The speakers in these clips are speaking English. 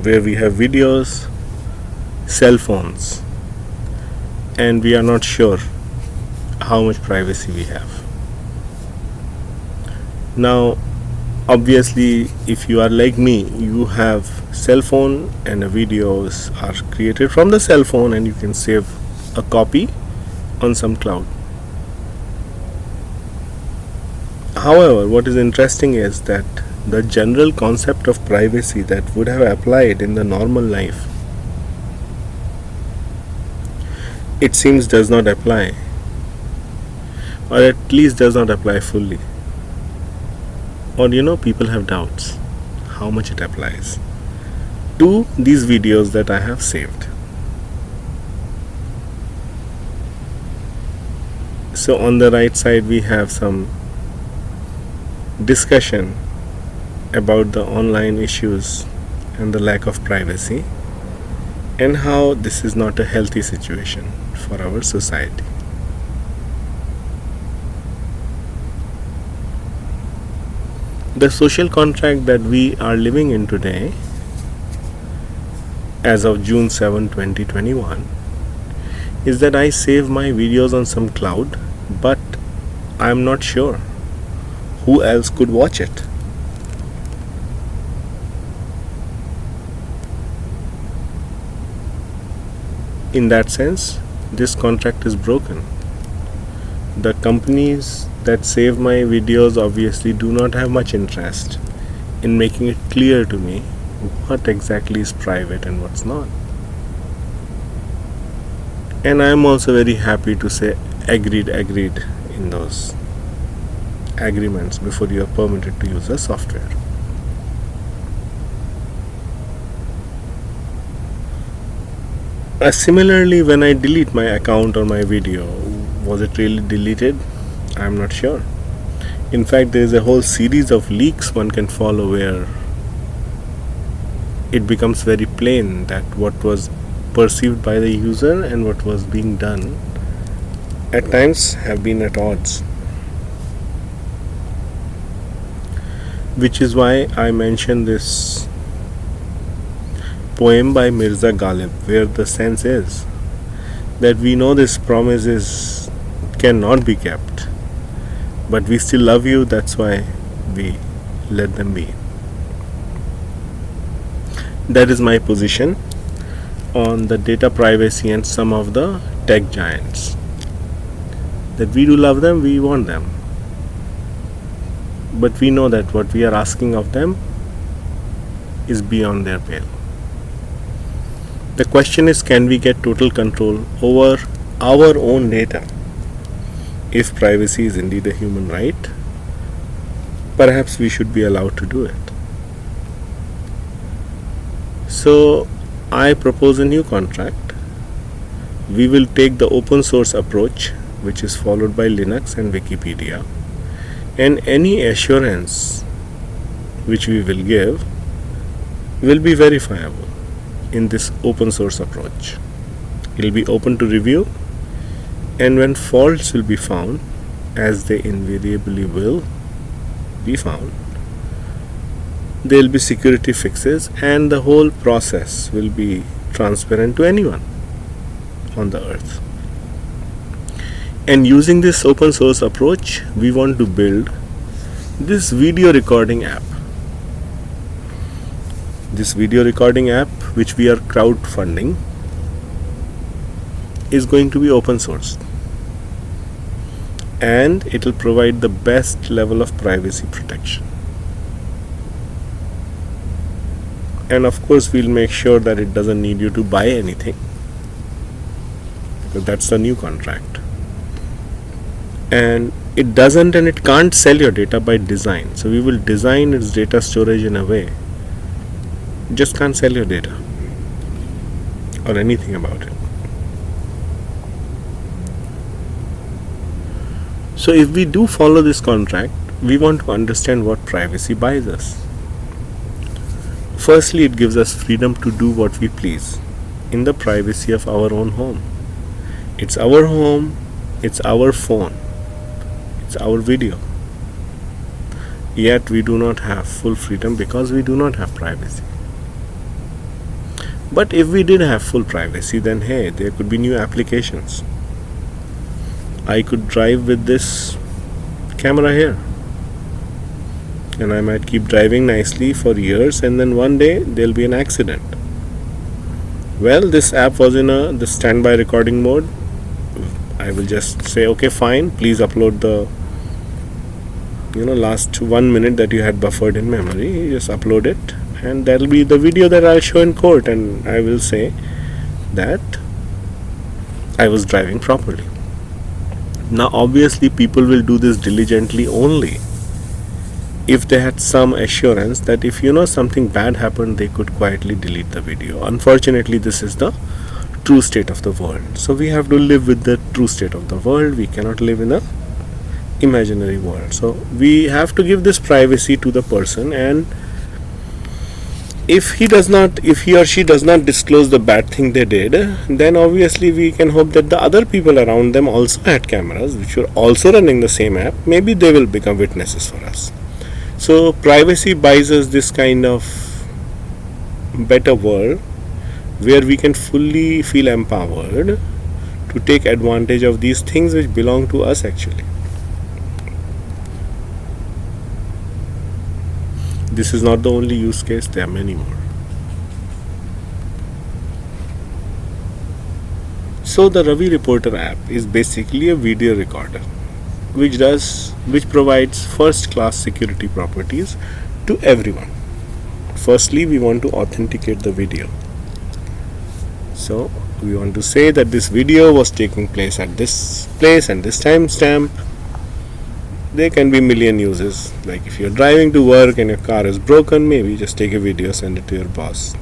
where we have videos, cell phones, and we are not sure how much privacy we have. Now, obviously, if you are like me, you have cell phone and the videos are created from the cell phone and you can save a copy on some cloud. However, what is interesting is that the general concept of privacy that would have applied in the normal life, it seems does not apply, or at least does not apply fully. Or people have doubts how much it applies to these videos that I have saved. So on the right side we have some discussion about the online issues and the lack of privacy, and how this is not a healthy situation for our society. The social contract that we are living in today, as of June 7, 2021, is that I save my videos on some cloud, but I'm not sure who else could watch it. In that sense, this contract is broken. The companies that save my videos obviously do not have much interest in making it clear to me what exactly is private and what's not. And I am also very happy to say agreed in those agreements before you are permitted to use the software. Similarly, when I delete my account or my video, was it really deleted? I'm not sure. In fact, there is a whole series of leaks one can follow where it becomes very plain that what was perceived by the user and what was being done at times have been at odds. Which is why I mentioned this poem by Mirza Ghalib, where the sense is that we know these promises cannot be kept, but we still love you, that's why we let them be. That is my position on the data privacy and some of the tech giants. That we do love them, we want them, but we know that what we are asking of them is beyond their pale. The question is, can we get total control over our own data? If privacy is indeed a human right, perhaps we should be allowed to do it. So I propose a new contract. We will take the open source approach, which is followed by Linux and Wikipedia, and any assurance which we will give will be verifiable in this open source approach. It will be open to review, and when faults will be found, as they invariably will be found, there will be security fixes, and the whole process will be transparent to anyone on the earth. And using this open source approach, we want to build this video recording app. This video recording app, which we are crowdfunding, is going to be open source, and it will provide the best level of privacy protection. And of course, we'll make sure that it doesn't need you to buy anything, because that's the new contract. And it doesn't and it can't sell your data by design. So we will design its data storage in a way just can't sell your data or anything about it. So if we do follow this contract, we want to understand what privacy buys us. Firstly, it gives us freedom to do what we please in the privacy of our own home. It's our home, it's our phone, it's our video. Yet we do not have full freedom because we do not have privacy. But if we did have full privacy, then hey, there could be new applications. I could drive with this camera here, and I might keep driving nicely for years, and then one day there'll be an accident. Well, this app was in the standby recording mode. I will just say, okay, fine, please upload the last 1 minute that you had buffered in memory. Just upload it, and that'll be the video that I'll show in court, and I will say that I was driving properly. Now obviously people will do this diligently only if they had some assurance that if something bad happened, they could quietly delete the video. Unfortunately, this is the true state of the world. So we have to live with the true state of the world. We cannot live in a imaginary world. So we have to give this privacy to the person, and if he or she does not disclose the bad thing they did, then obviously we can hope that the other people around them also had cameras which were also running the same app. Maybe they will become witnesses for us. So privacy buys us this kind of better world where we can fully feel empowered to take advantage of these things which belong to us actually. This is not the only use case, there are many more. So the Ravi Reporter app is basically a video recorder which provides first class security properties to everyone. Firstly, we want to authenticate the video. So we want to say that this video was taking place at this place and this timestamp. There can be million uses, like if you're driving to work and your car is broken, maybe just take a video, send it to your boss.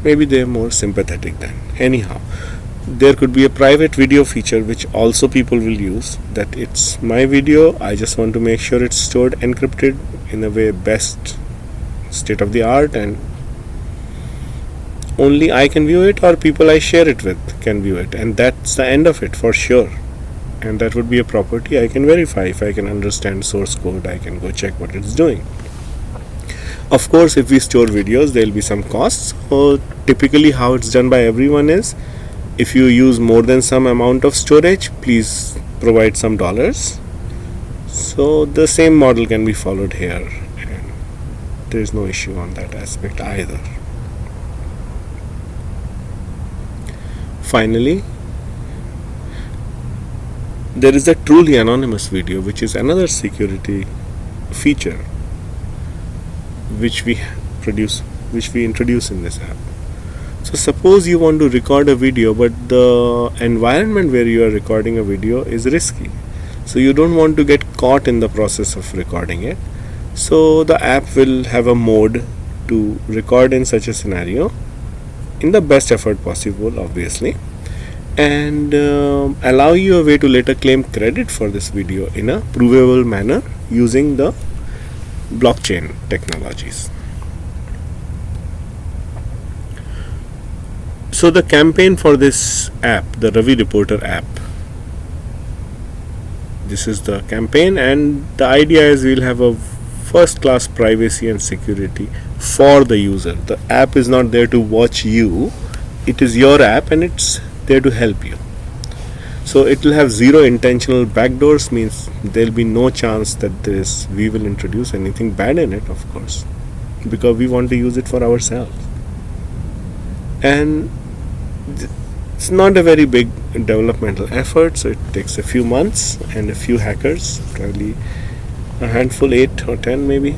Maybe they're more sympathetic then. Anyhow, there could be a private video feature which also people will use, that it's my video, I just want to make sure it's stored encrypted in a way best state of the art, and only I can view it or people I share it with can view it, and that's the end of it for sure. And that would be a property I can verify. If I can understand source code, I can go check what it's doing. Of course, if we store videos, there will be some costs. So typically how it's done by everyone is, if you use more than some amount of storage, please provide some dollars. So the same model can be followed here, and there is no issue on that aspect either. Finally, there is a truly anonymous video, which is another security feature which we introduce in this app. So suppose you want to record a video, but the environment where you are recording a video is risky, so you don't want to get caught in the process of recording it. So the app will have a mode to record in such a scenario in the best effort possible, obviously, and allow you a way to later claim credit for this video in a provable manner using the blockchain technologies. So the campaign for this app, the Ravi Reporter app, this is the campaign, and the idea is we'll have a first class privacy and security for the user. The app is not there to watch you, it is your app and it's there to help you. So it will have zero intentional backdoors, means there will be no chance that we will introduce anything bad in it, of course, because we want to use it for ourselves. And it's not a very big developmental effort, so it takes a few months and a few hackers, probably a handful, 8 or 10 maybe.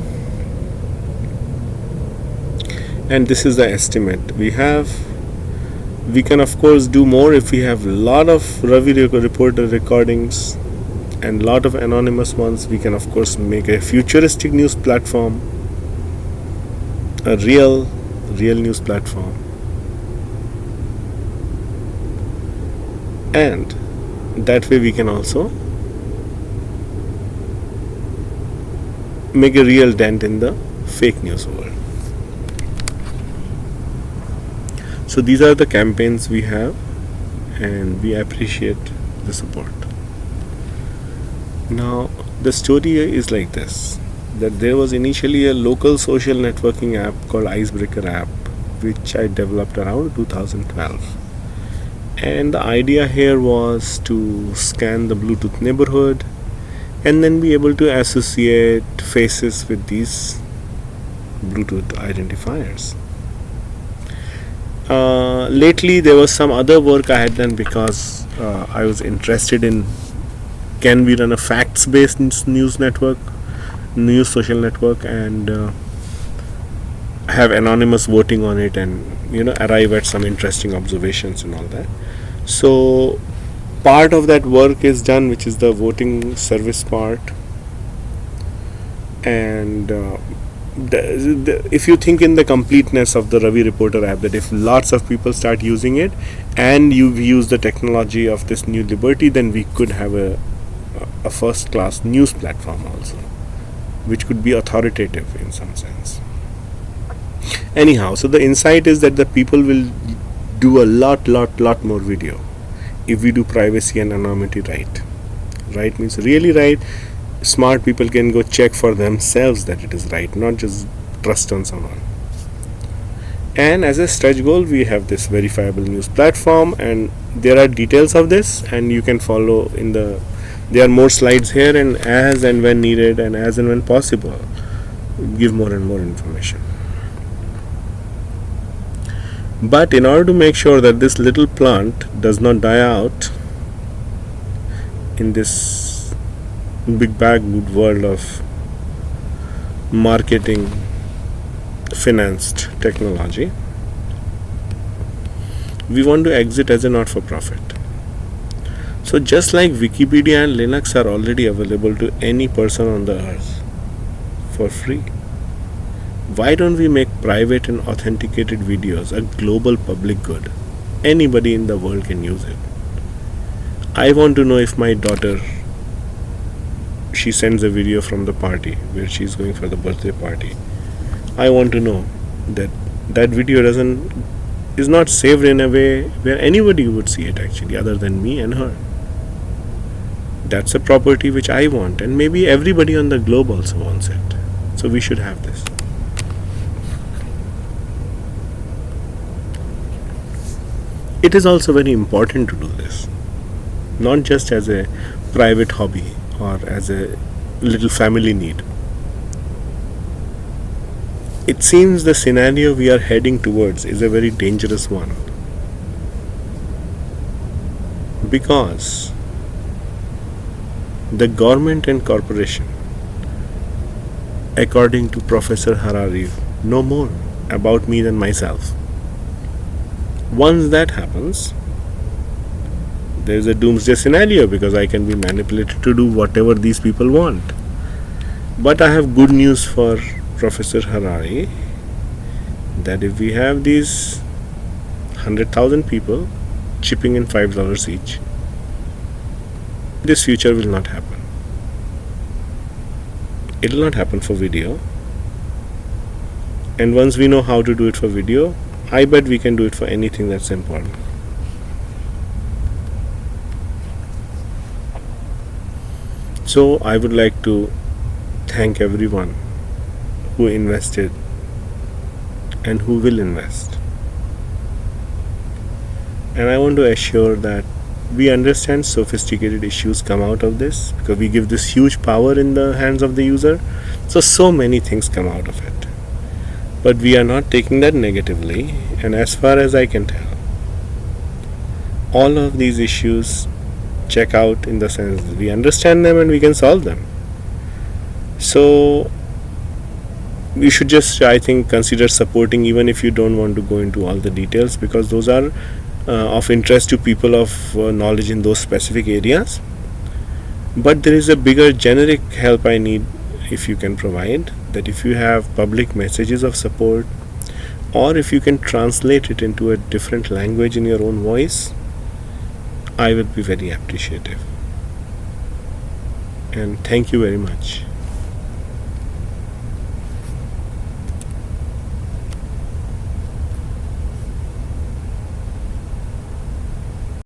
And this is the estimate we have. We can of course do more if we have a lot of Ravi Reporter recordings and lot of anonymous ones. We can of course make a futuristic news platform, a real news platform, and that way we can also make a real dent in the fake news world. So these are the campaigns we have, and we appreciate the support. Now the story is like this, that there was initially a local social networking app called Icebreaker app, which I developed around 2012. And the idea here was to scan the Bluetooth neighborhood and then be able to associate faces with these Bluetooth identifiers. Lately there was some other work I had done because I was interested in, can we run a facts based news social network, and have anonymous voting on it, and arrive at some interesting observations and all that. So part of that work is done, which is the voting service part. And if you think in the completeness of the Ravi Reporter app, that if lots of people start using it and you use the technology of this new Liberty, then we could have a first class news platform also, which could be authoritative in some sense. Anyhow, so the insight is that the people will do a lot more video if we do privacy and anonymity right. Right means really right. Smart people can go check for themselves that it is right, not just trust on someone. And as a stretch goal, we have this verifiable news platform, and there are details of this, and you can follow there are more slides here, and as and when needed and as and when possible, give more and more information. But in order to make sure that this little plant does not die out in this big bag world of marketing financed technology, we want to exit as a not-for-profit. So just like Wikipedia and Linux are already available to any person on the earth for free, why don't we make private and authenticated videos a global public good? Anybody in the world can use it. I want to know if my daughter, she sends a video from the party where she's going for the birthday party. I want to know that video is not saved in a way where anybody would see it actually other than me and her. That's a property which I want, and maybe everybody on the globe also wants it. So we should have this. It is also very important to do this, not just as a private hobby or as a little family need. It seems the scenario we are heading towards is a very dangerous one, because the government and corporation, according to Professor Harari, know more about me than myself. Once that happens, there is a doomsday scenario, because I can be manipulated to do whatever these people want. But I have good news for Professor Harari, that if we have these 100,000 people chipping in $5 each, this future will not happen. It will not happen for video. And once we know how to do it for video, I bet we can do it for anything that's important. So I would like to thank everyone who invested and who will invest. And I want to assure that we understand sophisticated issues come out of this, because we give this huge power in the hands of the user. So many things come out of it. But we are not taking that negatively, and as far as I can tell, all of these issues check out in the sense that we understand them and we can solve them. So you should just, I think, consider supporting, even if you don't want to go into all the details, because those are of interest to people of knowledge in those specific areas. But there is a bigger generic help I need, if you can provide, that if you have public messages of support, or if you can translate it into a different language in your own voice, I will be very appreciative. And thank you very much.